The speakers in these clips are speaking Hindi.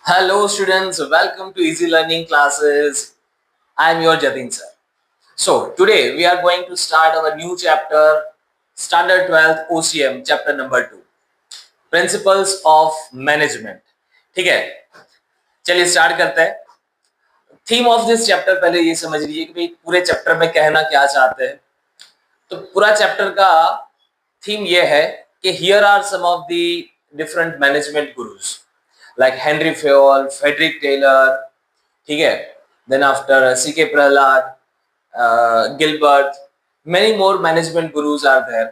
Hello students, welcome to Easy Learning Classes. I am your Jatin sir. So today we are going to start our new chapter, Standard 12th OCM, chapter number 2, Principles of Management. ठीक है, चलिए स्टार्ट करते हैं. थीम ऑफ दिस चैप्टर पहले ये समझ लीजिए कि भाई पूरे चैप्टर में कहना क्या चाहते हैं. तो पूरा चैप्टर का थीम ये है कि here are some of the different management gurus like Henry Fayol, Frederick Taylor, ठीक है, then after C.K. Prahalad, Gilbert, many more management gurus are there,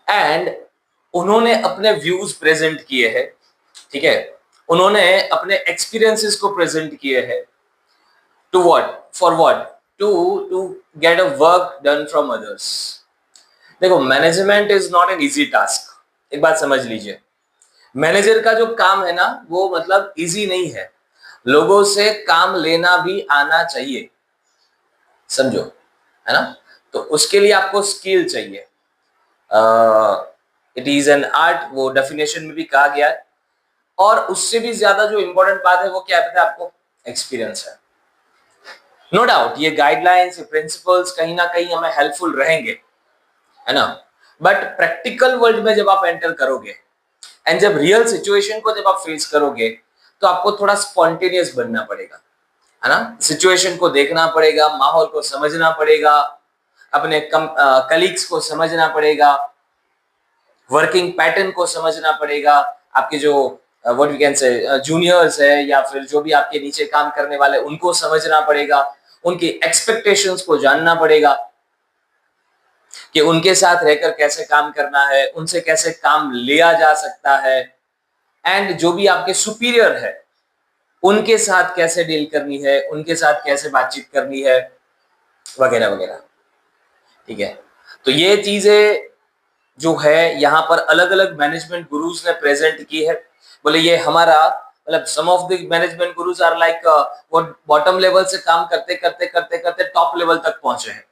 and उन्होंने अपने व्यूज प्रेजेंट किए हैं. ठीक है, उन्होंने अपने एक्सपीरियंसेस को प्रेजेंट किए हैं. To what, for what, to get a work done from others. देखो, management is not an easy task. एक बात समझ लीजिए, मैनेजर का जो काम है ना वो मतलब इजी नहीं है. लोगों से काम लेना भी आना चाहिए, समझो, है ना. तो उसके लिए आपको स्किल चाहिए. इट इज एन आर्ट, वो डेफिनेशन में भी कहा गया है. और उससे भी ज्यादा जो इंपॉर्टेंट बात है वो क्या है, आपको एक्सपीरियंस है. नो डाउट ये गाइडलाइंस, ये प्रिंसिपल्स कहीं ना कहीं हमें हेल्पफुल रहेंगे, है ना. बट प्रैक्टिकल वर्ल्ड में जब आप एंटर करोगे एंड जब रियल सिचुएशन को जब आप फेस करोगे तो आपको थोड़ा स्पॉन्टेनियस बनना पड़ेगा, है ना. सिचुएशन को देखना पड़ेगा, माहौल को समझना पड़ेगा, अपने कलीग्स को समझना पड़ेगा, वर्किंग पैटर्न को समझना पड़ेगा, आपके जो what we can say juniors है या फिर जो भी आपके नीचे काम करने वाले उनको समझना पड़ेगा, उनकी एक्सपेक्टेशंस को जानना पड़ेगा कि उनके साथ रहकर कैसे काम करना है, उनसे कैसे काम लिया जा सकता है, एंड जो भी आपके सुपीरियर है उनके साथ कैसे डील करनी है, उनके साथ कैसे बातचीत करनी है, वगैरह वगैरह. ठीक है, तो ये चीजें जो है यहाँ पर अलग अलग मैनेजमेंट गुरुज ने प्रेजेंट की है. बोले ये हमारा मतलब some of the management gurus are like वो बॉटम लेवल से काम करते करते करते करते टॉप लेवल तक पहुंचे हैं.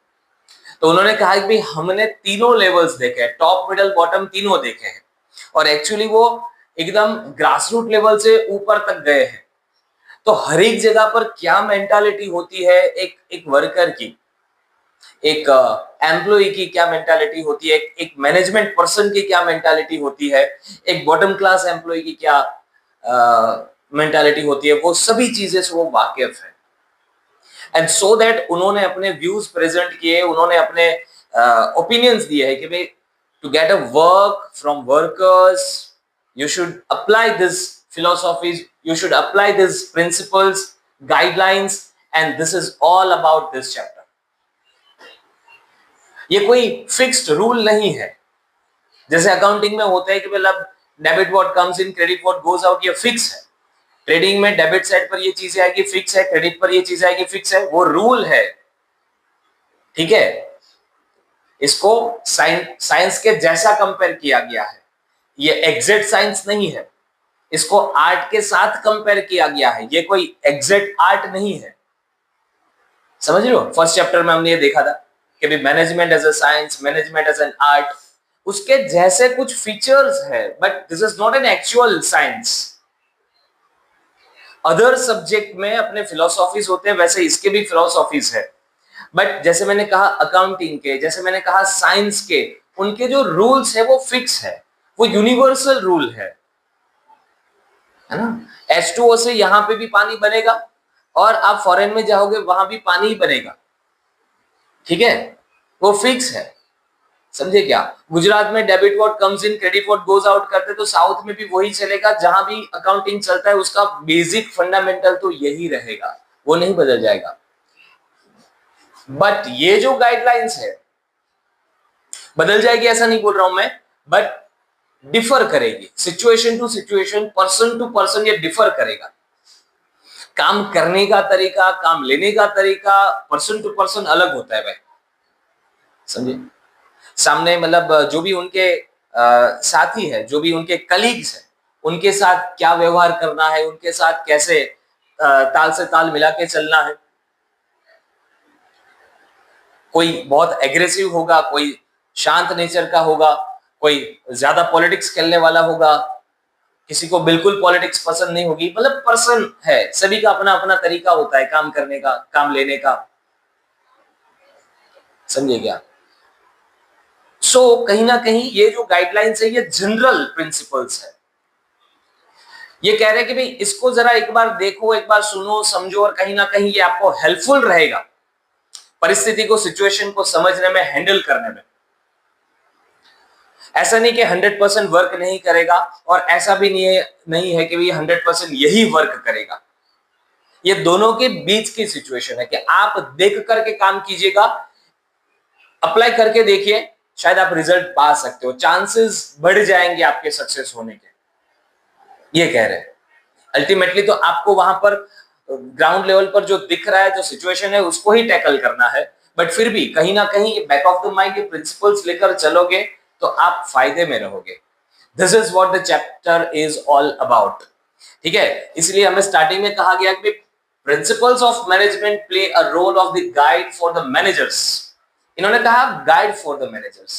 तो उन्होंने कहा कि भाई हमने तीनों लेवल्स देखे हैं, टॉप मिडल बॉटम तीनों देखे हैं, और एक्चुअली वो एकदम ग्रासरूट लेवल से ऊपर तक गए हैं. तो हर एक जगह पर क्या मेंटालिटी होती है एक वर्कर की, एक एम्प्लॉय की क्या मेंटालिटी होती है, एक मैनेजमेंट पर्सन की क्या मेंटालिटी होती है, एक बॉटम क्लास एम्प्लॉय की क्या मेंटालिटी होती है, वो सभी चीजें से वो वाकिफ है. एंड सो दैट उन्होंने अपने व्यूज प्रेजेंट किए, उन्होंने अपने ओपिनियंस दिए है कि भाई to get a work from workers you should apply this philosophies, you should apply these principles, guidelines, and this is all about this chapter. ये कोई फिक्स्ड रूल नहीं है. जैसे अकाउंटिंग में होता है कि मतलब debit what comes in, credit what goes out, ये फिक्स है. ट्रेडिंग में डेबिट साइड पर ये चीजें आएगी फिक्स है, क्रेडिट पर ये चीजें आएगी फिक्स है, वो रूल है. ठीक है, इसको साइंस के जैसा कंपेयर किया गया है. ये एग्जैक्ट साइंस नहीं है, इसको आर्ट के साथ कंपेयर किया गया है. ये कोई एग्जैक्ट आर्ट नहीं है, समझ रहे हो. फर्स्ट चैप्टर में हमने ये देखा था कि भी management as a science, management as an art, उसके जैसे कुछ फीचर्स है, but this is not an actual science. Other subject में अपने फिलोसॉफीज होते हैं, वैसे इसके भी फिलोसॉफीज है. बट जैसे मैंने कहा अकाउंटिंग के, जैसे मैंने कहा साइंस के, उनके जो रूल्स है वो फिक्स है, वो यूनिवर्सल रूल है ना. H2O से यहाँ पे भी पानी बनेगा और आप फॉरेन में जाओगे वहां भी पानी ही बनेगा. ठीक है, वो फिक्स है. समझे क्या. गुजरात में debit what comes in, credit what goes out करते, तो साउथ में भी वही चलेगा. जहां भी अकाउंटिंग चलता है उसका बेसिक फंडामेंटल तो यही रहेगा, वो नहीं बदल जाएगा. बट ये जो गाइडलाइंस है बदल जाएगी ऐसा नहीं बोल रहा हूं मैं, बट डिफर करेगी situation to situation, person to person, ये डिफर करेगा. काम करने का तरीका, काम लेने का तरीका पर्सन टू पर्सन अलग होता है भाई, समझे. सामने मतलब जो भी उनके साथी है, जो भी उनके कलीग्स है, उनके साथ क्या व्यवहार करना है, उनके साथ कैसे ताल से ताल मिला के चलना है. कोई बहुत एग्रेसिव होगा, कोई शांत नेचर का होगा, कोई ज्यादा पॉलिटिक्स खेलने वाला होगा, किसी को बिल्कुल पॉलिटिक्स पसंद नहीं होगी, मतलब पर्सन है, सभी का अपना अपना तरीका होता है काम करने का, काम लेने का, समझे क्या? कहीं ना कहीं ये जो गाइडलाइंस है ये जनरल प्रिंसिपल्स है। ये कह रहे हैं कि भाई इसको जरा एक बार देखो, एक बार सुनो समझो, और कहीं ना कहीं ये आपको हेल्पफुल रहेगा परिस्थिति को, सिचुएशन को समझने में, हैंडल करने में। ऐसा नहीं कि 100% वर्क नहीं करेगा, और ऐसा भी नहीं है कि ये 100% यही वर्क करेगा। ये दोनों के बीच की सिचुएशन है कि आप देख करके काम कीजिएगा, अप्लाई करके देखिए, शायद आप रिजल्ट पा सकते हो, चांसेस बढ़ जाएंगे आपके सक्सेस होने के, ये कह रहे हैं। अल्टीमेटली तो आपको वहां पर ग्राउंड लेवल पर जो दिख रहा है, जो सिचुएशन है, उसको ही टैकल करना है, बट फिर भी कहीं ना कहीं बैक ऑफ द माइंड ये प्रिंसिपल्स लेकर चलोगे तो आप फायदे में रहोगे। This is what the chapter is all about, ठीक है। इसलिए हमें स्टार्टिंग में कहा गया कि principles of management play a role of the guide for the managers. इन्होंने कहा गाइड फॉर द मैनेजर्स,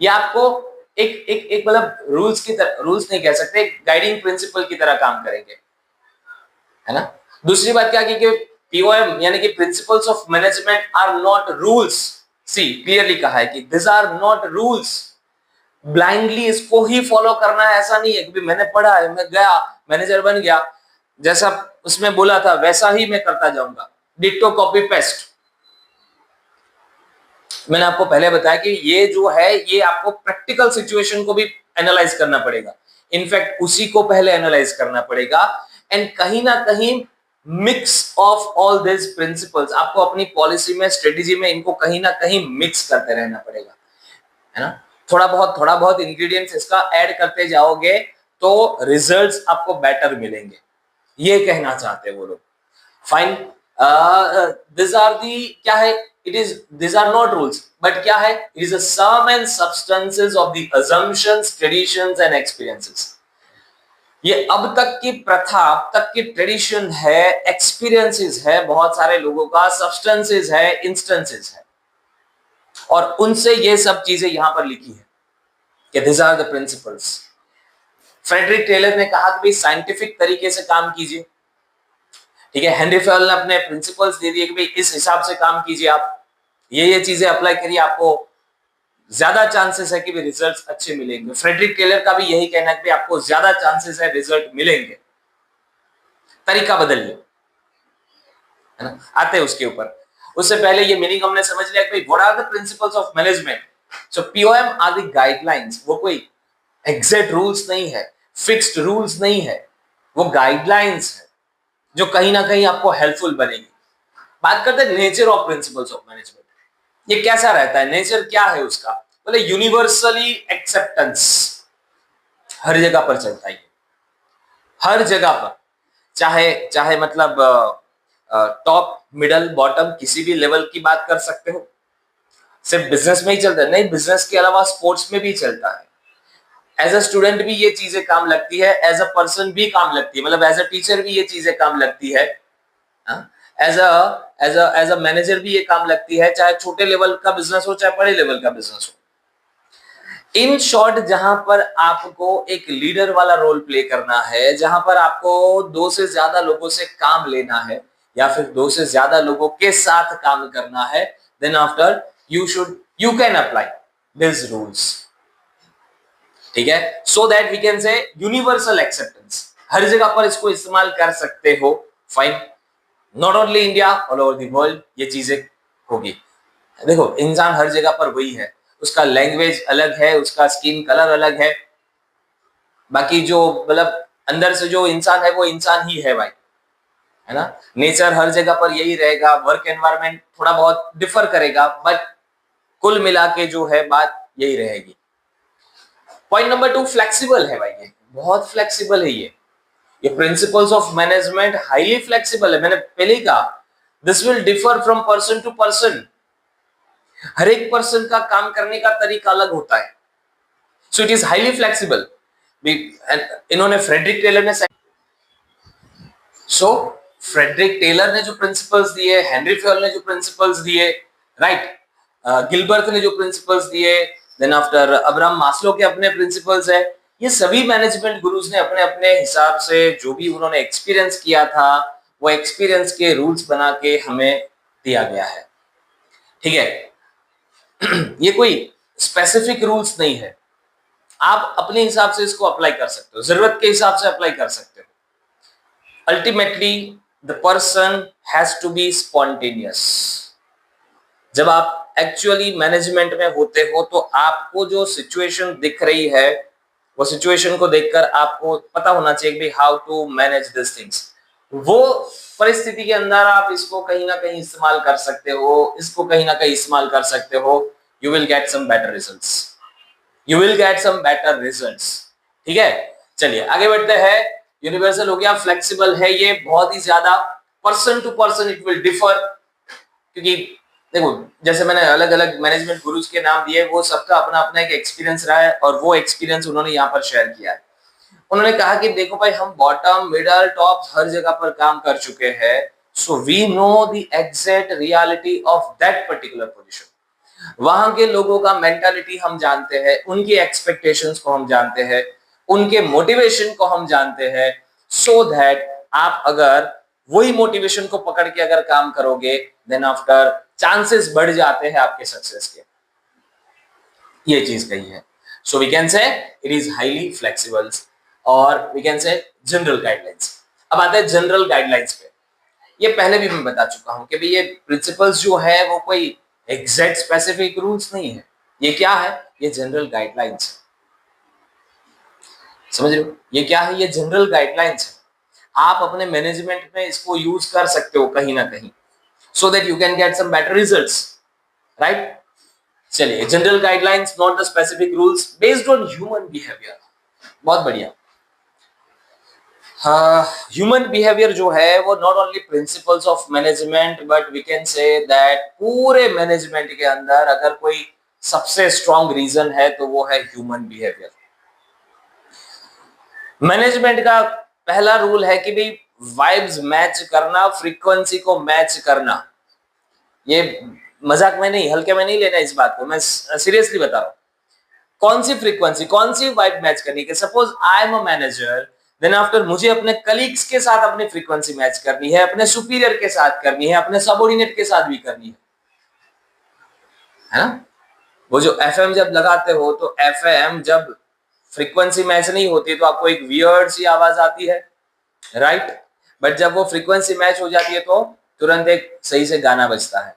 ये आपको एक एक एक मतलब रूल्स की तरह, रूल्स नहीं कह सकते, गाइडिंग प्रिंसिपल की तरह काम करेंगे, है ना। दूसरी बात क्या की कि पीओएम यानी कि principles of management are not rules. See clearly कहा है कि this are not rules, blindly इसको ही फॉलो करना है ऐसा नहीं है कि मैंने पढ़ा है, मैं गया मैनेजर बन गया, जैसा उसमें बोला था वैसा ही मैं करता जाऊंगा, डिट्टो कॉपी पेस्ट। मैंने आपको पहले बताया कि ये जो है ये आपको प्रैक्टिकल सिचुएशन को भी एनालाइज करना पड़ेगा, इनफैक्ट उसी को पहले एनालाइज करना पड़ेगा, एंड कहीं ना कहीं mix of all this principles, आपको अपनी पॉलिसी में, स्ट्रेटेजी में इनको कहीं ना कहीं मिक्स करते रहना पड़ेगा, है ना। थोड़ा बहुत इंग्रेडिएंट्स इसका ऐड करते जाओगे तो रिजल्ट्स आपको बेटर मिलेंगे, ये कहना चाहते हैं वो लोग। फाइन, दिस आर दी क्या है, it is this are not rules, but क्या है, it is a sum and substances of the assumptions, traditions and experiences. ये अब तक की प्रथा, अब तक की ट्रेडिशन है, एक्सपीरियंसेस है बहुत सारे लोगों का, सब्सटेंसेस है, इंस्टेंसेस है, और उनसे ये सब चीजें यहां पर लिखी है कि this are the principles. Frederick Taylor ने कहा कि भाई साइंटिफिक तरीके से काम कीजिए, ठीक है। हेनरी फेल ने अपने प्रिंसिपल्स दे दिए कि भाई इस हिसाब से काम कीजिए, आप ये चीजें अप्लाई करिए, आपको ज्यादा चांसेस है कि भी रिजल्ट्स अच्छे मिलेंगे। फ्रेडरिक टेलर का भी यही कहना है कि आपको ज्यादा चांसेस है रिजल्ट मिलेंगे, तरीका बदलिए, है ना। आते हैं उसके ऊपर, उससे पहले ये मीनिंग हमने समझ लिया कि what are the principles of management. So POM are the guidelines, वो कोई एग्जैक्ट रूल्स नहीं है, फिक्स्ड रूल्स नहीं है, वो गाइडलाइंस है जो कहीं ना कहीं आपको हेल्पफुल बनेगी। बात करते हैं nature of principles of management, ये कैसा रहता है, नेचर क्या है उसका, बोले यूनिवर्सली एक्सेप्टेंस, हर जगह पर चलता है, हर जगह पर, चाहे चाहे मतलब टॉप मिडल बॉटम किसी भी लेवल की बात कर सकते हो। सिर्फ बिजनेस में ही चलता है नहीं, बिजनेस के अलावा स्पोर्ट्स में भी चलता है। एज अ स्टूडेंट भी ये चीजें काम लगती है, एज अ पर्सन भी काम लगती है, मतलब एज अ टीचर भी ये चीजें काम लगती है, एज अ मैनेजर भी ये काम लगती है, चाहे छोटे लेवल का बिजनेस हो चाहे बड़े लेवल का बिजनेस हो। इन शॉर्ट, जहां पर आपको एक लीडर वाला रोल प्ले करना है, जहां पर आपको 2 से ज्यादा लोगों से काम लेना है या फिर 2 से ज्यादा लोगों के साथ काम करना है, then after you can apply this rules, ठीक है, so that we can say universal acceptance, हर जगह पर इसको इस्तेमाल कर सकते हो। Fine, not only India, all over the world ये चीजें होगी। देखो इंसान हर जगह पर वही है, उसका लैंग्वेज अलग है, उसका स्किन कलर अलग है, बाकी जो मतलब अंदर से जो इंसान है वो इंसान ही है भाई, है ना। नेचर हर जगह पर यही रहेगा, वर्क एनवायरनमेंट थोड़ा बहुत डिफर करेगा, बट कुल मिला के जो है बात यही रहेगी। पॉइंट नंबर 2, फ्लेक्सिबल है भाई, ये बहुत फ्लेक्सिबल है, ये principles of management highly flexible है। मैंने पहले ही कहा this will differ from person to person, हर एक पर्सन का काम करने का तरीका अलग होता है, so it is highly flexible. इन्होंने फ्रेडरिक टेलर ने जो प्रिंसिपल्स दिए, हेनरी फ्योल ने जो प्रिंसिपल्स दिए, राइट, गिलबर्ट ने जो प्रिंसिपल्स दिए, देन आफ्टर अब्राहम मास्लो के अपने प्रिंसिपल्स है, ये सभी मैनेजमेंट गुरुज ने अपने अपने हिसाब से जो भी उन्होंने एक्सपीरियंस किया था वो एक्सपीरियंस के रूल्स बना के हमें दिया गया है। ठीक है। ये कोई स्पेसिफिक रूल्स नहीं है, आप अपने हिसाब से इसको अप्लाई कर सकते हो, जरूरत के हिसाब से अप्लाई कर सकते हो। Ultimately the person has to be spontaneous. जब आप एक्चुअली मैनेजमेंट में होते हो तो आपको जो सिचुएशन दिख रही है वो सिचुएशन को देखकर आपको पता होना चाहिए कि how to manage this things. वो परिस्थिति के अंदर आप इसको कहीं ना कहीं इस्तेमाल कर सकते हो, इसको कहीं ना कहीं इस्तेमाल कर सकते हो। You will get some better results, you will get some better results. ठीक है, चलिए आगे बढ़ते हैं। यूनिवर्सल हो गया, फ्लेक्सिबल है, ये बहुत ही ज्यादा person to person it will differ, क्योंकि देखो जैसे मैंने अलग अलग मैनेजमेंट गुरुज के नाम दिए, वो सबका अपना अपना एक एक्सपीरियंस रहा है और वो एक्सपीरियंस उन्होंने यहाँ पर शेयर किया है। उन्होंने कहा कि देखो भाई हम बॉटम मिडल टॉप हर जगह पर काम कर चुके हैं, so we know the exact reality of that particular position. वहां के लोगों का मेंटालिटी हम जानते हैं, उनकी एक्सपेक्टेशंस को हम जानते हैं, उनके मोटिवेशन को हम जानते हैं, सो दैट आप अगर वही मोटिवेशन को पकड़ के अगर काम करोगे देन आफ्टर चांसेस बढ़ जाते हैं आपके सक्सेस के। ये चीज कही है। So we can say it is highly flexible और we can say general guidelines. अब आते हैं जनरल गाइडलाइंस पे। ये पहले भी मैं बता चुका हूं कि भाई ये प्रिंसिपल्स जो है वो कोई एग्जैक्ट स्पेसिफिक रूल्स नहीं है। ये क्या है? ये जनरल गाइडलाइंस है। समझ रहे हो? ये क्या है? ये जनरल गाइडलाइंस है। आप अपने मैनेजमेंट में इसको यूज कर सकते हो कहीं ना कहीं, so that you can get some better results, right? चलिए, general guidelines not the specific rules based on human behaviour. बहुत बढ़िया। ह्यूमन बिहेवियर जो है वो not only principles of management but we can say that पूरे मैनेजमेंट के अंदर अगर कोई सबसे स्ट्रॉन्ग रीजन है तो वो है ह्यूमन बिहेवियर। मैनेजमेंट का पहला रूल है कि भाई वाइब्स मैच करना, फ्रीक्वेंसी को मैच करना। ये मजाक में नहीं, हल्के में नहीं लेना इस बात को, मैं सीरियसली बता रहा हूं। कौन सी फ्रीक्वेंसी, कौन सी वाइब मैच करनी है? Suppose I am a manager, then after मुझे अपने कलीग्स के साथ अपनी फ्रीक्वेंसी मैच करनी है, अपने सुपीरियर के साथ करनी है, अपने सबऑर्डिनेट के साथ भी करनी है ना? वो जो एफएम जब लगाते हो तो एफएम जब फ्रीक्वेंसी मैच नहीं होती तो आपको एक वियर्ड सी आवाज आती है, राइट? बट जब वो फ्रीक्वेंसी मैच हो जाती है तो तुरंत एक सही से गाना बजता है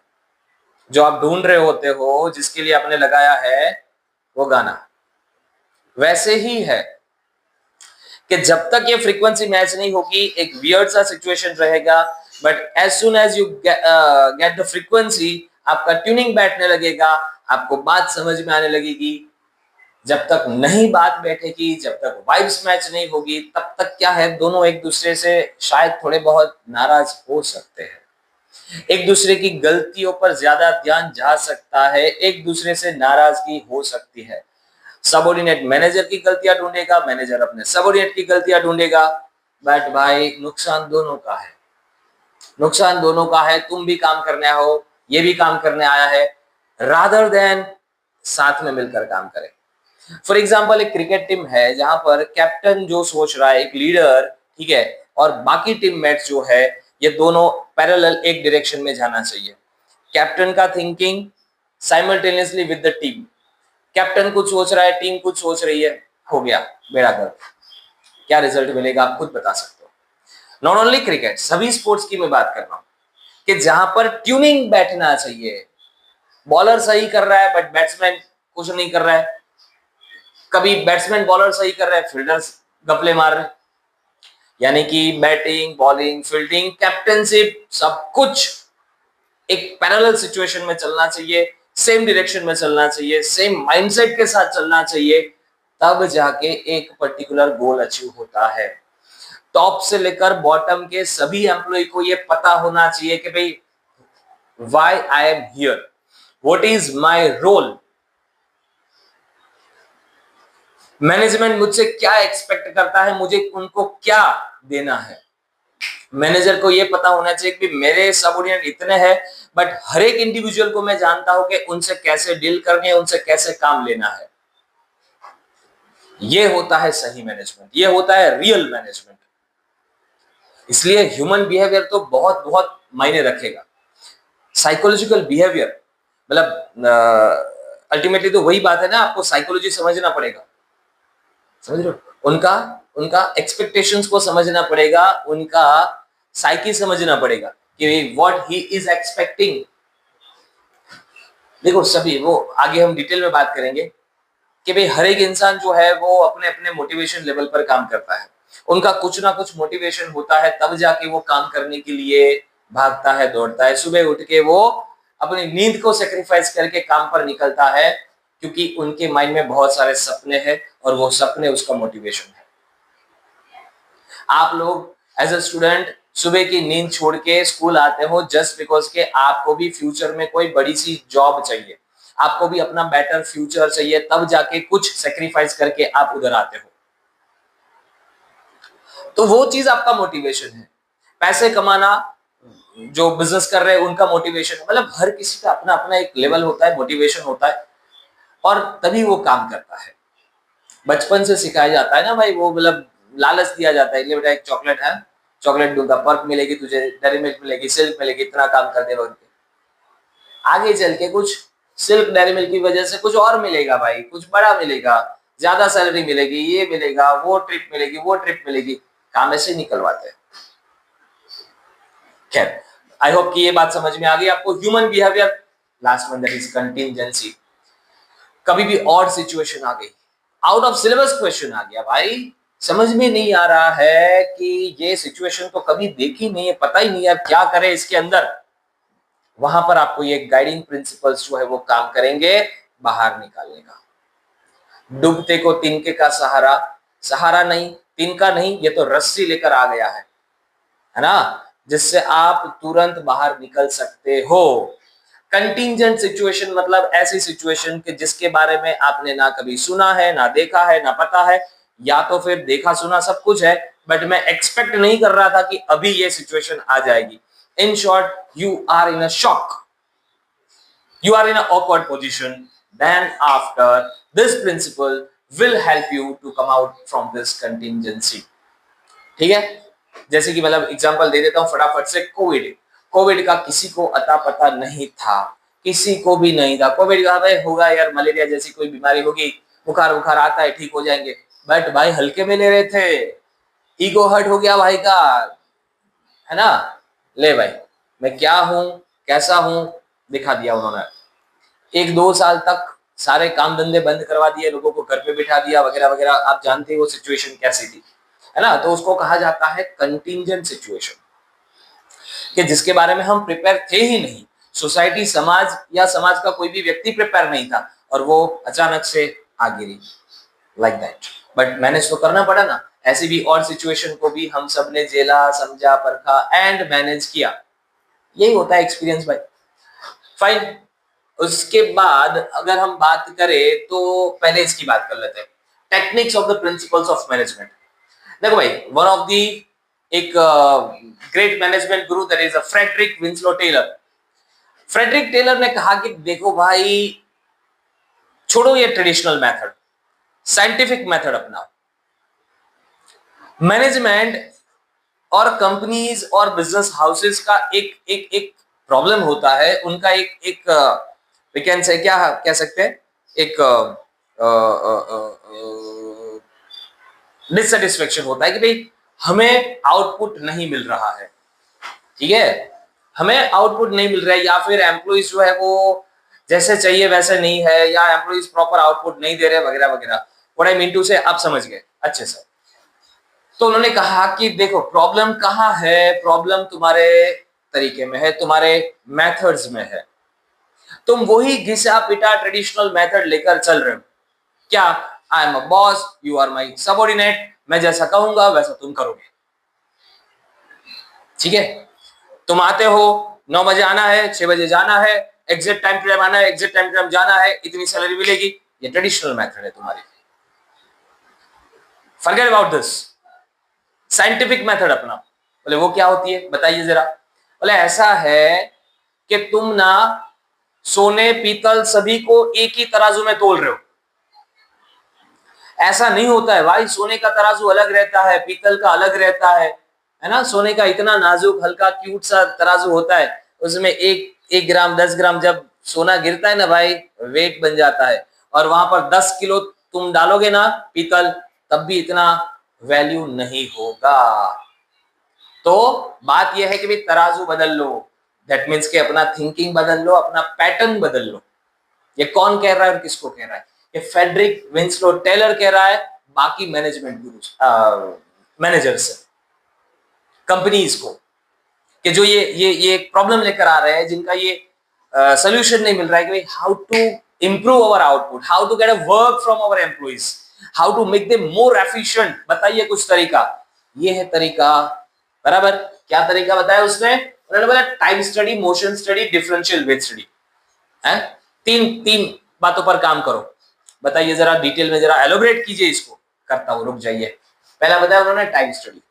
जो आप ढूंढ रहे होते हो, जिसके लिए आपने लगाया है वो गाना। वैसे ही है कि जब तक ये फ्रीक्वेंसी मैच नहीं होगी एक वियर्ड सा सिचुएशन रहेगा, but as soon as you get the frequency आपका ट्यूनिंग बैठने लगेगा, आपको बात समझ में आने लगेगी। जब तक नहीं बात बैठेगी, जब तक वाइब्स मैच नहीं होगी, तब तक क्या है, दोनों एक दूसरे से शायद थोड़े बहुत नाराज हो सकते हैं, एक दूसरे की गलतियों पर ज्यादा ध्यान जा सकता है, एक दूसरे से नाराजगी हो सकती है। सबऑर्डिनेट मैनेजर की गलतियां ढूंढेगा, मैनेजर अपने सबऑर्डिनेट की गलतियां ढूंढेगा, बट भाई नुकसान दोनों का है, नुकसान दोनों का है। तुम भी काम करने आया हो, ये भी काम करने आया है, रादर देन साथ में मिलकर काम करें। फॉर एग्जाम्पल एक क्रिकेट टीम है जहां पर कैप्टन जो सोच रहा है, एक लीडर, ठीक है, और बाकी टीममेट्स जो है ये दोनों पैरेलल एक डायरेक्शन में जाना चाहिए। कैप्टन का thinking simultaneously with the team, captain कुछ सोच रहा है, टीम कुछ सोच रही है, हो गया बेड़ा गर्क। क्या रिजल्ट मिलेगा आप खुद बता सकते हो। नॉट ओनली क्रिकेट, सभी स्पोर्ट्स की मैं बात कर रहा हूं कि जहां पर ट्यूनिंग बैठना चाहिए। बॉलर सही कर रहा है बट बैट्समैन कुछ नहीं कर रहा है, कभी बैट्समैन बॉलर सही कर रहा है, फील्डर्स गपले मार रहे हैं। यानी कि बैटिंग, बॉलिंग, फील्डिंग, कैप्टनशिप सब कुछ एक पैरेलल सिचुएशन में चलना चाहिए, सेम डायरेक्शन में चलना चाहिए, सेम माइंडसेट के साथ चलना चाहिए, तब जाके एक पर्टिकुलर गोल अचीव होता है। टॉप से लेकर बॉटम के सभी एम्प्लॉय को ये पता होना चाहिए कि भाई why I am here, what is my role, management मुझसे क्या एक्सपेक्ट करता है, मुझे उनको क्या देना है। मैनेजर को ये पता होना चाहिए कि मेरे सबऑर्डिनेट इतने हैं, बट हर एक इंडिविजुअल को मैं जानता हूं कि उनसे कैसे डील करनी है, उनसे कैसे काम लेना है। ये होता है सही मैनेजमेंट, ये होता है रियल मैनेजमेंट। इसलिए ह्यूमन बिहेवियर तो बहुत बहुत मायने रखेगा। साइकोलॉजिकल बिहेवियर मतलब अल्टीमेटली तो वही बात है ना, आपको साइकोलॉजी समझना पड़ेगा, समझ रहे हो? उनका उनका एक्सपेक्टेशंस को समझना पड़ेगा, उनका साइकी समझना पड़ेगा कि व्हाट ही इज एक्सपेक्टिंग। देखो सभी वो आगे हम डिटेल में बात करेंगे कि भाई हर एक इंसान जो है वो अपने अपने मोटिवेशन लेवल पर काम करता है। उनका कुछ ना कुछ मोटिवेशन होता है, तब जाके वो काम करने के लिए भागता है, दौड़ता है। सुबह उठ के वो अपनी नींद को सेक्रीफाइस करके काम पर निकलता है, क्योंकि उनके माइंड में बहुत सारे सपने हैं और वो सपने उसका मोटिवेशन है। आप लोग एज अ स्टूडेंट सुबह की नींद छोड़ के स्कूल आते हो जस्ट बिकॉज के आपको भी फ्यूचर में कोई बड़ी सी जॉब चाहिए, आपको भी अपना बेटर फ्यूचर चाहिए, तब जाके कुछ सेक्रीफाइस करके आप उधर आते हो। तो वो चीज आपका मोटिवेशन है। पैसे कमाना, जो बिजनेस कर रहे हैं उनका मोटिवेशन, मतलब हर किसी का अपना अपना एक लेवल होता है, मोटिवेशन होता है, और तभी वो काम करता है। बचपन से सिखाया जाता है ना भाई, वो मतलब लालच दिया जाता है, ले बेटा एक चॉकलेट है, चॉकलेट दूंगा, पर्क मिलेगी तुझे, डेयरी मिल्क मिलेगी, सिल्क मिलेगी, इतना काम कर दे बोल के। आगे चल के कुछ सिल्क डेयरी मिल्क की वजह से कुछ और मिलेगा भाई, कुछ बड़ा मिलेगा, ज्यादा सैलरी मिलेगी, ये मिलेगा, वो ट्रिप मिलेगी, वो ट्रिप मिलेगी, काम ऐसे निकलवाते हैं। खैर, आई होप कि ये बात समझ में आ गई आपको। Human behaviour, last one that is contingency. कभी भी और सिचुएशन आ गई, आउट ऑफ सिलेबस क्वेश्चन आ गया भाई, समझ में नहीं आ रहा है कि ये सिचुएशन तो कभी देखी नहीं है, पता ही नहीं है क्या करे इसके अंदर, वहां पर आपको ये गाइडिंग प्रिंसिपल्स जो है वो काम करेंगे बाहर निकालने का। डूबते को तिनके का सहारा, सहारा नहीं, तिनका नहीं, ये तो रस्सी लेकर आ गया है ना, जिससे आप तुरंत बाहर निकल सकते हो। कंटिंजेंट सिचुएशन मतलब ऐसी सिचुएशन कि जिसके बारे में आपने ना कभी सुना है, ना देखा है, ना पता है, या तो फिर देखा सुना सब कुछ है, बट मैं एक्सपेक्ट नहीं कर रहा था कि अभी ये सिचुएशन आ जाएगी। In short, you are in a shock, you are in an awkward position, then after this principle will help you to come out from this contingency। ठीक है, जैसे कि मतलब एग्जांपल दे देता हूं फटाफट से। कोविड, कोविड का किसी को अता पता नहीं था, किसी को भी नहीं था। कोविड का भाई होगा यार, मलेरिया जैसी कोई बीमारी होगी, बुखार बुखार आता है, ठीक हो जाएंगे, बट भाई हल्के में ले रहे थे, ईगो हर्ट हो गया भाई का, है ना। ले भाई मैं क्या हूं, कैसा हूं, दिखा दिया उन्होंने। 1-2 साल तक सारे काम धंधे बंद करवा दिए, लोगों को घर पे बिठा दिया वगैरह वगैरह। आप जानते हो वो सिचुएशन कैसी थी, है ना। तो उसको कहा जाता है कंटिंजेंट सिचुएशन, कि जिसके बारे में हम प्रिपेयर थे ही नहीं। सोसाइटी, समाज या समाज का कोई भी व्यक्ति प्रिपेयर नहीं था, और वो अचानक से आ गिरी, लाइक दैट। बट मैनेज तो करना पड़ा ना। ऐसी भी और सिचुएशन को भी हम सब ने झेला, समझा, परखा एंड मैनेज किया। यही होता है एक्सपीरियंस भाई। फाइन, उसके बाद अगर हम बात करें तो पहले इसकी बात कर लेते हैं, techniques of the principles of management. देखो भाई, वन ऑफ द एक great management guru that is Frederick Winslow Taylor. Frederick Taylor ने कहा कि देखो भाई, छोड़ो ये ट्रेडिशनल मेथड, साइंटिफिक मेथड अपनाओ। मैनेजमेंट और कंपनीज और बिजनेस हाउसेस का एक एक एक प्रॉब्लम होता है, उनका एक एक वी कैन से क्या कह सकते हैं, एक डिससेटिस्फेक्शन होता है कि भाई हमें आउटपुट नहीं मिल रहा है। ठीक है, हमें आउटपुट नहीं मिल रहा है, या फिर एम्प्लॉइज जो है वो जैसे चाहिए वैसे नहीं है, या एम्प्लॉइज प्रॉपर आउटपुट नहीं दे रहे वगैरह वगैरह। व्हाट आई मीन टू से, आप समझ गए अच्छे से। तो उन्होंने कहा कि देखो प्रॉब्लम कहाँ है, प्रॉब्लम तुम्हारे तरीके में है, तुम्हारे मेथड्स में है। तुम वही घिसा पिटा ट्रेडिशनल मेथड लेकर चल रहे हो। क्या, I am a boss, you are my subordinate, मैं जैसा कहूंगा वैसा तुम करोगे। ठीक है, तुम आते हो, 9 बजे आना है, 6 बजे जाना है, एग्जैक्ट टाइम टू टाइम आना है, एग्जैक्ट टाइम टू टाइम जाना है, इतनी सैलरी मिलेगी। ये ट्रेडिशनल मेथड है तुम्हारी। Forget about this, scientific method अपना। बोले वो क्या होती है बताइए जरा। बोले ऐसा है कि तुम ना सोने पीतल सभी को एक ही तराजू में तोल रहे हो। ऐसा नहीं होता है भाई, सोने का तराजू अलग रहता है, पीतल का अलग रहता है ना। सोने का इतना नाजुक हल्का क्यूट सा तराजू होता है, उसमें एक ग्राम 10 ग्राम जब सोना गिरता है ना भाई, वेट बन जाता है। और वहां पर 10 किलो तुम डालोगे ना पीतल, तब भी इतना वैल्यू नहीं होगा। तो बात यह है कि भाई तराजू बदल लो, दैट मीन्स कि अपना थिंकिंग बदल लो, अपना पैटर्न बदल लो। ये कौन कह रहा है और किसको कह रहा है? ये फेडरिक विंसलो टेलर कह रहा है, बाकी मैनेजमेंट गुरु मैनेजर्स कंपनीज को, कि जो ये एक प्रॉब्लम लेकर आ रहे हैं, जिनका ये सोल्यूशन नहीं मिल रहा है कि भाई how to improve our output, how to get a work from our employees, how to make them more efficient. बताइए कुछ तरीका। ये है तरीका, बराबर। क्या तरीका बताया उसने? उन्होंने बोला time study, motion study, differential wage study है। तीन बातों पर काम करो। बताइए जरा डिटेल में, जरा एलोबरेट कीजिए इसको। करता हूं, रुक जाइए। पहला बताया उन्होंने टाइम स्टडी।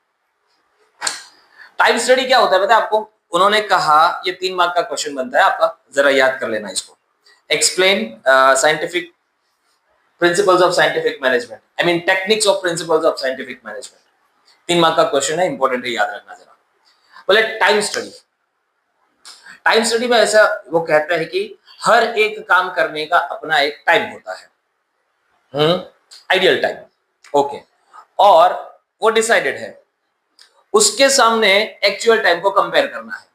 टाइम स्टडी क्या होता है पता है आपको? उन्होंने कहा, ये 3 मार्क का क्वेश्चन बनता है आपका, जरा याद कर लेना इसको। Explain scientific principles of scientific management, I mean techniques of principles of scientific management. 3 mark का क्वेश्चन है, इंपॉर्टेंट है, याद रखना जरा। बोले टाइम स्टडी। टाइम स्टडी में ऐसा वो कहता है कि हर एक काम करने का अपना एक टाइम होता है, आइडियल टाइम, ओके। और वो डिसाइडेड है, उसके सामने एक्चुअल टाइम को कंपेयर करना है।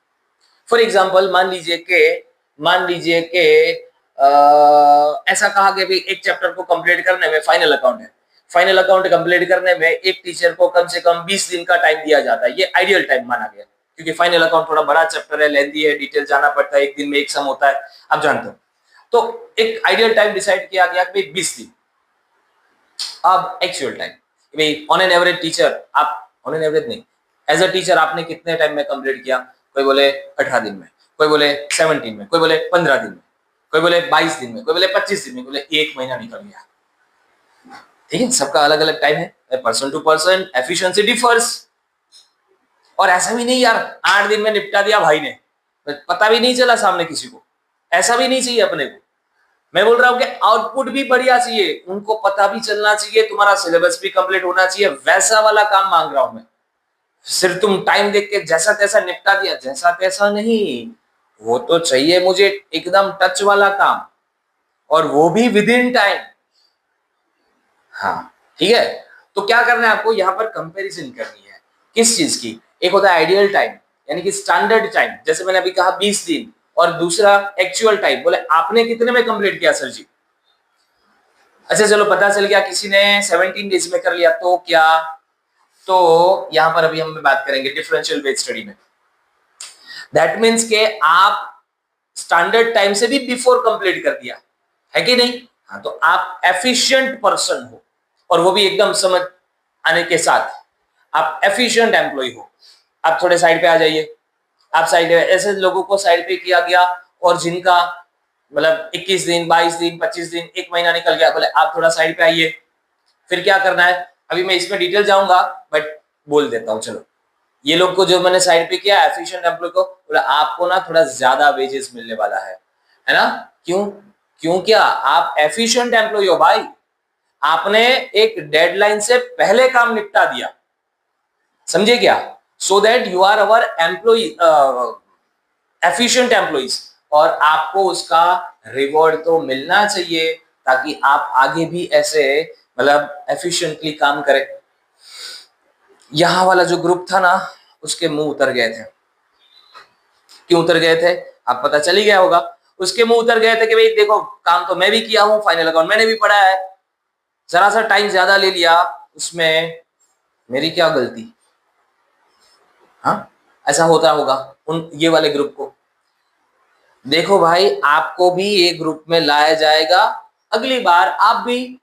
फॉर एग्जाम्पल मान लीजिए कि ऐसा कहा कि भाई एक चैप्टर को कंप्लीट करने में फाइनल अकाउंट है, फाइनल अकाउंट कंप्लीट करने में एक टीचर को कम से कम 20 दिन का टाइम दिया जाता है। ये आइडियल टाइम माना गया, क्योंकि फाइनल अकाउंट थोड़ा बड़ा चैप्टर है, लेंथी है, डिटेल जाना पड़ता है, एक दिन में एक सम होता है, आप जानते हो। तो एक आइडियल टाइम डिसाइड किया गया कि 20 दिन। अब एक्चुअल टाइम, भाई ऑन एन एवरेज टीचर, आप ऑन एन एवरेज नहीं, एज अ टीचर आपने कितने टाइम में कंप्लीट किया? कोई बोले 18 दिन में, कोई बोले 17 में, कोई बोले 15 दिन में, कोई बोले 22 दिन में, कोई बोले 25 दिन में, बोले 1 महीना निकल गया। ठीक है, सबका अलग अलग टाइम है, person to person efficiency differs. और ऐसा भी नहीं यार 8 दिन में निपटा दिया भाई ने, पता भी नहीं चला सामने किसी को, ऐसा भी नहीं चाहिए अपने को। मैं बोल रहा हूं कि आउटपुट भी बढ़िया चाहिए, उनको पता भी चलना चाहिए, तुम्हारा सिलेबस भी कंप्लीट होना चाहिए, वैसा वाला काम मांग रहा हूं मैं। सिर्फ तुम टाइम देख के जैसा तैसा निपटा दिया, जैसा तैसा नहीं, वो तो चाहिए मुझे एकदम टच वाला काम, और वो भी विद इन टाइम। हाँ ठीक है, तो क्या करना है आपको? यहां पर कंपैरिजन करनी है। किस चीज की? एक होता है आइडियल टाइम, यानी कि स्टैंडर्ड टाइम, जैसे मैंने अभी कहा 20 दिन, और दूसरा एक्चुअल टाइम। बोले आपने कितने में कंप्लीट किया सर जी? अच्छा चलो पता चल गया किसी ने 17 डेज में कर लिया, तो क्या? तो यहां पर अभी हम बात करेंगे डिफरेंशियल वेट स्टडी में। दैट मीन्स के आप स्टैंडर्ड टाइम से भी बिफोर कंप्लीट कर दिया है कि नहीं? हाँ, तो आप एफिशिएंट पर्सन हो, और वो भी एकदम समझ आने के साथ। आप एफिशिएंट एम्प्लॉय हो। आप थोड़े साइड पे आ जाइए। आप साइड, ऐसे लोगों को साइड पे किया गया, और जिनका मतलब 21 दिन, 22 दिन, 25 दिन, 1 महीना निकल गया, बोले आप थोड़ा साइड पे आइए। फिर क्या करना है? अभी मैं इसमें डिटेल जाऊंगा, बट बोल देता हूँ चलो। ये लोग को जो मैंने साइड पे किया, एफिशिएंट एम्प्लॉय को, बोला आपको ना थोड़ा ज्यादा वेजेस मिलने वाला है ना? क्यों? क्यों क्या? आप एफिशिएंट एम्प्लॉय हो भाई, आपने एक डेडलाइन से पहले काम निपटा दिया, समझे क्या? So that you are our employ, efficient employees, और आपको उसका रिवॉर्ड तो मिलना चाहिए, ताकि आप आगे भी ऐसे मतलब एफिशिएंटली काम करें। यहां वाला जो ग्रुप था ना, उसके मुंह उतर गए थे। क्यों उतर गए थे? आप पता चल ही गया होगा। उसके मुंह उतर गए थे कि भाई देखो काम तो मैं भी किया हूं, फाइनल अकाउंट मैंने भी पढ़ा है, जरा सा टाइम ज्यादा ले लिया, उसमें मेरी क्या गलती? हाँ, ऐसा होता होगा उन ये वाले ग्रुप को। देखो भाई, आपको भी ये ग्रुप में लाया जाएगा, अगली बार आप भी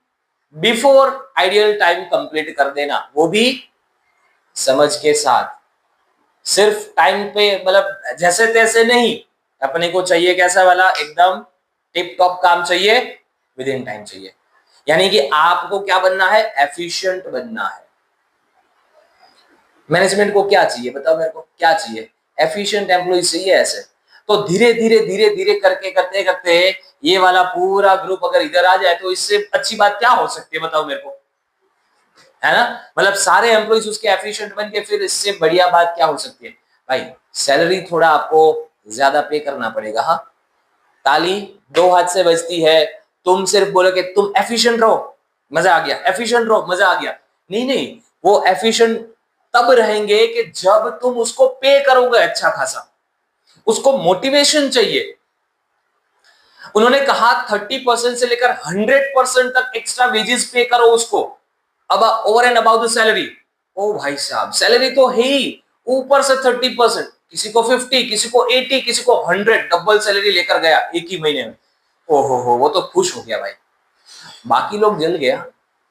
बिफोर आइडियल टाइम कंप्लीट कर देना, वो भी समझ के साथ। सिर्फ टाइम पे मतलब जैसे तैसे नहीं, अपने को चाहिए कैसा वाला? एकदम टिप टॉप काम चाहिए, विद इन टाइम चाहिए। यानी कि आपको क्या बनना है? एफिशिएंट बनना है। मैनेजमेंट को क्या चाहिए बताओ मेरे को? क्या चाहिए? एफिशिएंट एम्प्लॉय चाहिए ऐसे। तो धीरे धीरे करके करते करते ये वाला पूरा ग्रुप अगर इधर आ जाए, तो इससे अच्छी बात क्या हो सकती है बताओ मेरे को? है ना। मतलब सारे एम्प्लॉइज उसके एफिशिएंट बन के, फिर इससे बढ़िया बात क्या हो सकती है भाई। सैलरी थोड़ा आपको ज्यादा पे करना पड़ेगा। हाँ, ताली दो हाथ से बजती है। तुम सिर्फ बोलो कि तुम एफिशिएंट रहो, मजा आ गया, एफिशिएंट रहो, मजा आ गया। नहीं नहीं, वो एफिशिएंट तब रहेंगे कि जब तुम उसको पे करोगे अच्छा खासा, उसको मोटिवेशन चाहिए। उन्होंने कहा 30% से लेकर 100% तक एक्स्ट्रा वेजेस पे करो उसको, अब over and about the salary. ओ भाई साहब, सैलरी तो है ही, ऊपर से 30%, किसी को 50, किसी को 80, किसी को 100, डबल सैलरी लेकर गया एक ही महीने में। ओहो, वो तो खुश हो गया भाई। बाकी लोग जल गया,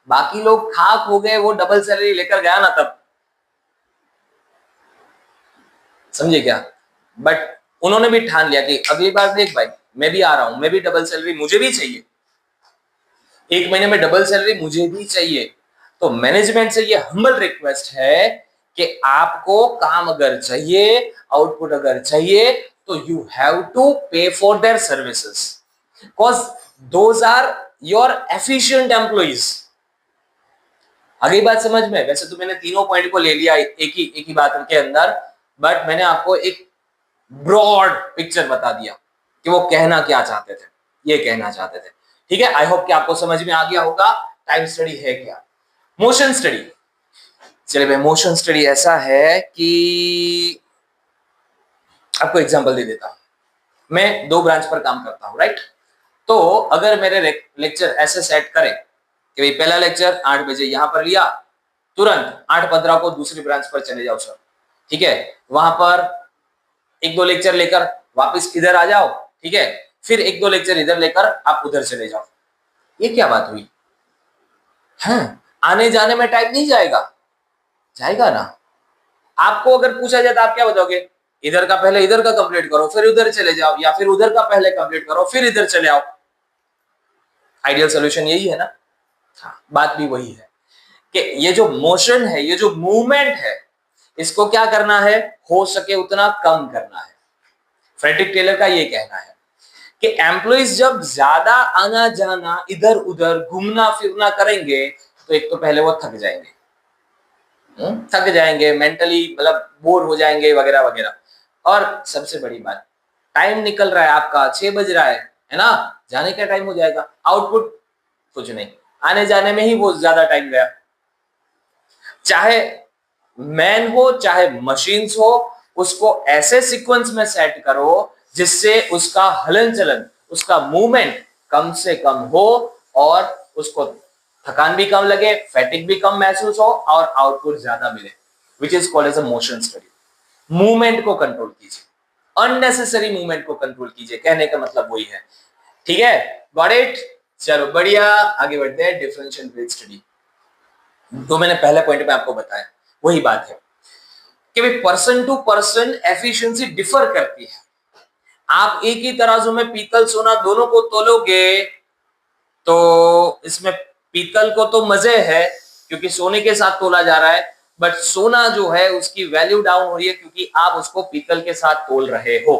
बाकी लोग खाक हो गए, वो डबल सैलरी लेकर गया ना तब, समझे क्या। बट उन्होंने भी ठान लिया कि अगली बार देख भाई, मैं भी आ रहा हूं, मैं भी डबल सैलरी मुझे भी चाहिए, एक महीने में डबल सैलरी मुझे भी चाहिए। तो मैनेजमेंट से ये हम्बल रिक्वेस्ट है कि आपको काम अगर चाहिए, आउटपुट अगर चाहिए, तो you have to pay for their services, because those are your efficient employees. अगली बात समझ में। वैसे तो मैंने तीनों पॉइंट को ले लिया एक ही बात के अंदर, बट मैंने आपको एक ब्रॉड पिक्चर बता दिया कि वो कहना क्या चाहते थे, ये कहना चाहते थे। ठीक है, आई होप कि आपको समझ में आ गया होगा टाइम स्टडी है क्या। मोशन स्टडी, चलिए भाई, मोशन स्टडी ऐसा है कि आपको एग्जांपल दे देता हूं। मैं दो ब्रांच पर काम करता हूं, राइट। तो अगर मेरे लेक्चर ऐसे सेट करें कि भाई पहला लेक्चर 8 बजे यहां पर लिया, तुरंत 8:15 को दूसरी ब्रांच पर चले जाओ सर, ठीक है, वहां पर एक दो लेक्चर लेकर वापस इधर आ जाओ, ठीक है, फिर एक दो लेक्चर इधर लेकर आप उधर चले जाओ। ये क्या बात हुई। हाँ, आने जाने में टाइम नहीं जाएगा, जाएगा ना। आपको अगर पूछा जाए तो आप क्या बताओगे, इधर का पहले इधर का कंप्लीट करो फिर उधर चले जाओ, या फिर उधर का पहले कंप्लीट करो फिर इधर चले आओ। आइडियल सोल्यूशन यही है ना। हाँ, बात भी वही है कि ये जो मोशन है, ये जो मूवमेंट है, इसको क्या करना है, हो सके उतना कम करना है। फ्रेडरिक टेलर का ये कहना है कि एम्प्लॉइज जब ज्यादा आना जाना, इधर उधर घूमना फिरना करेंगे, तो एक तो पहले वो थक जाएंगे, मेंटली, मतलब बोर हो जाएंगे वगैरह वगैरह। और सबसे बड़ी बात, टाइम निकल रहा है आपका, 6 बज रहा है ना, जाने का टाइम हो जाएगा, आउटपुट कुछ नहीं, आने जाने में ही वो ज्यादा टाइम गया। चाहे मैन हो चाहे मशीन्स हो, उसको ऐसे सीक्वेंस में सेट करो जिससे उसका हलन चलन, उसका मूवमेंट कम से कम हो, और उसको थकान भी कम लगे, फैटिक भी कम महसूस हो, और आउटपुट ज्यादा मिले, which is called as a motion study. Movement को कंट्रोल कीजिए, अननेसेसरी मूवमेंट को कंट्रोल कीजिए, कहने का मतलब वही है। ठीक है, गॉट इट। चलो बढ़िया, आगे बढ़ते हैं। डिफरेंशियल ब्रेथ स्टडी, तो मैंने पहले पॉइंट में आपको बताया वही बात है कि भाई person to person efficiency differ करती है। आप एक ही तराजू में पीतल सोना दोनों को तोलोगे, तो इसमें पीतल को तो मजे है क्योंकि सोने के साथ तोला जा रहा है, बट सोना जो है उसकी वैल्यू डाउन हो रही है क्योंकि आप उसको पीतल के साथ तोल रहे हो।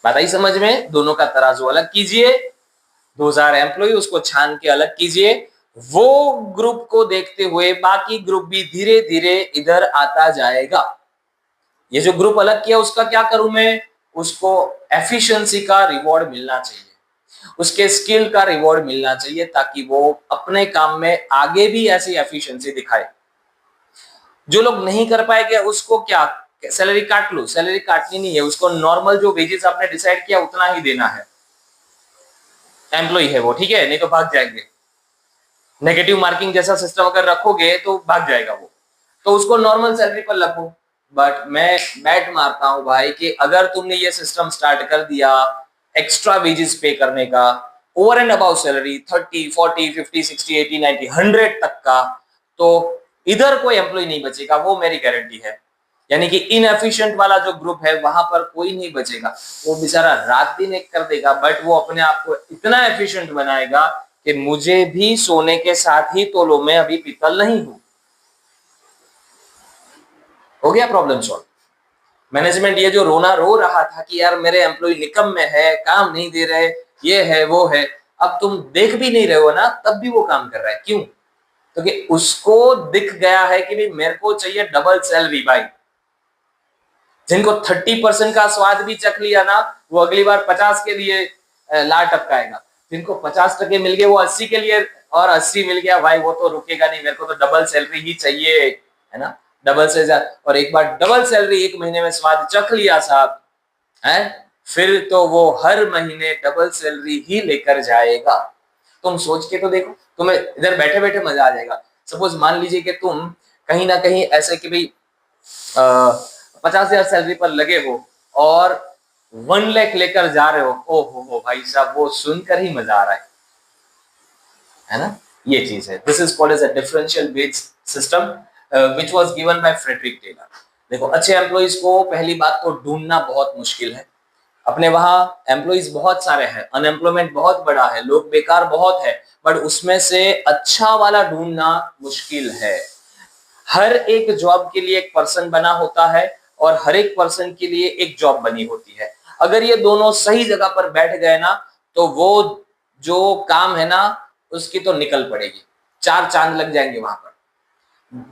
बात आई समझ में। दोनों का तराजू अलग कीजिए, 2000 एम्प्लॉय उसको छान के अलग कीजिए, वो ग्रुप को देखते हुए बाकी ग्रुप भी धीरे धीरे इधर आता जाएगा। ये जो ग्रुप अलग किया उसका क्या करूं मैं, उसको एफिशिएंसी का रिवॉर्ड मिलना चाहिए, उसके स्किल का रिवॉर्ड मिलना चाहिए, ताकि वो अपने काम में आगे भी ऐसी एफिशिएंसी दिखाए। जो लोग नहीं कर पाएंगे उसको क्या, सैलरी काट लो, सैलरी काटनी नहीं है, उसको नॉर्मल जो वेजेस आपने डिसाइड किया उतना ही देना है। एम्प्लॉय है वो, ठीक है, नहीं तो भाग जाएंगे। नेगेटिव मार्किंग जैसा सिस्टम अगर रखोगे तो भाग जाएगा वो, तो उसको नॉर्मल सैलरी पर रखो। बट मैं बैट मारता हूं भाई कि अगर तुमने ये सिस्टम स्टार्ट कर दिया एक्स्ट्रा वेजेस पे करने का, ओवर एंड अबाउट सैलरी 30, 40, 50, 60, 80, 90, 100 तक का, तो इधर कोई एम्प्लॉय नहीं बचेगा, वो मेरी गारंटी है। यानी कि इनएफिशिएंट वाला जो ग्रुप है वहां पर कोई नहीं बचेगा, वो बेचारा रात दिन एक कर देगा, बट वो अपने आप को इतना एफिशिएंट बनाएगा कि मुझे भी सोने के साथ ही तोलो, मैं अभी पीतल नहीं हूं। हो गया प्रॉब्लम सॉल्व। मैनेजमेंट ये जो रोना रो रहा था कि यार मेरे एम्प्लॉय निकम में है, काम नहीं दे रहे, ये है वो है, अब तुम देख भी नहीं रहे हो ना, तब भी वो काम कर रहा है, क्यों? तो कि उसको दिख गया है कि भाई मेरे को चाहिए डबल सैलरी भाई। जिनको 30% का स्वाद भी चख लिया ना, वो अगली बार 50 के लिए लार टपकाएगा। जिनको 50% मिल गए वो 80 के लिए, और 80 मिल गया भाई वो तो रुकेगा नहीं, मेरे को तो डबल सैलरी ही चाहिए, है ना, डबल से ज्यादा। और एक बार डबल सैलरी 1 महीने में स्वाद चख लिया साहब, है, फिर तो वो हर महीने डबल सैलरी ही लेकर जाएगा। तुम सोच के तो देखो, तुम्हें इधर बैठे बैठे मजा आ जाएगा। सपोज मान लीजिए कि तुम कहीं ना कहीं ऐसे कि भाई 50,000 सैलरी पर लगे हो और 1 लाख लेकर जा रहे हो, ओ हो भाई साहब, वो सुनकर ही मजा आ रहा है ना। ये चीज है, this is called as a differential wage system which was given by Frederick Taylor. देखो, अच्छे एम्प्लॉइज को पहली बात तो ढूंढना बहुत मुश्किल है। अपने वहां एम्प्लॉइज बहुत सारे हैं, अनएम्प्लॉयमेंट बहुत बड़ा है, लोग बेकार बहुत है, बट उसमें से अच्छा वाला ढूंढना मुश्किल है। हर एक जॉब के लिए एक पर्सन बना होता है और हर एक पर्सन के लिए एक जॉब बनी होती है। अगर ये दोनों सही जगह पर बैठ गए ना, तो वो जो काम है ना उसकी तो निकल पड़ेगी, 4 चांद लग जाएंगे वहां पर,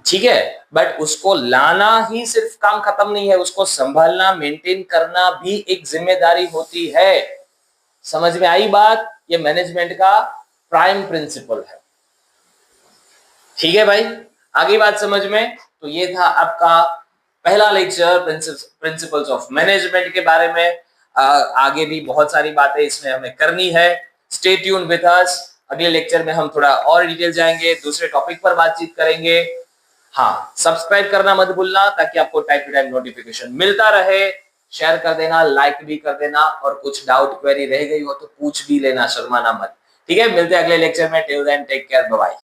ठीक है। बट उसको लाना ही सिर्फ काम खत्म नहीं है, उसको संभालना, मेंटेन करना भी एक जिम्मेदारी होती है। समझ में आई बात? ये मैनेजमेंट का प्राइम प्रिंसिपल है, ठीक है भाई। आगे बात समझ में? तो ये था आपका पहला लेक्चर प्रिंसिपल्स ऑफ मैनेजमेंट के बारे में। आगे भी बहुत सारी बातें इसमें हमें करनी है। Stay tune with us. अगले लेक्चर में हम थोड़ा और डिटेल जाएंगे, दूसरे टॉपिक पर बातचीत करेंगे। हाँ, सब्सक्राइब करना मत भूलना ताकि आपको टाइम टू टाइम नोटिफिकेशन मिलता रहे। शेयर कर देना, लाइक भी कर देना, और कुछ डाउट क्वेरी रह गई हो तो पूछ भी लेना, शर्माना मत। ठीक है, मिलते हैं अगले लेक्चर में। Till then take care, bye bye.